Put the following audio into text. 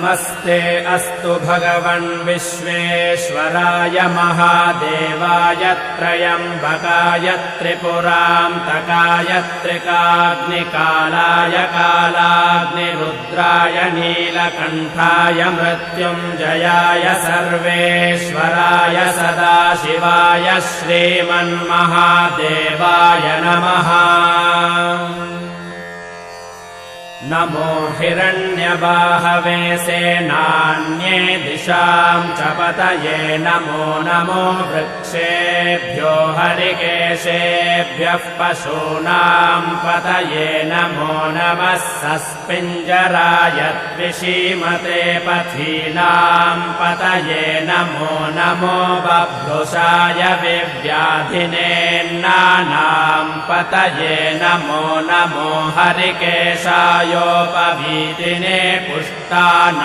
नमस्ते अस्तु भगवन् विश्वेश्वराय महादेवाय त्र्यम्बकाय त्रिपुरान्तकाय त्रिकाग्निकालाय कालाग्निरुद्राय नीलकण्ठाय मृत्युञ्जयाय सर्वेश्वराय सदाशिवाय श्रीमन्महादेवाय नमः। नमो हिरण्यबाहवे सेनान्ये दिशां च पतये नमो नमो वृक्षेभ्यो हरिकेशेभ्यः पशूनां पतये नमो नमः सस्पिञ्जराय द्विषीमते पथीनां पतये नमो नमो बभ्रुषाय विव्याधिनेन्नानां पतये नमो नमो हरिकेशाय योपवीतिने पुष्टान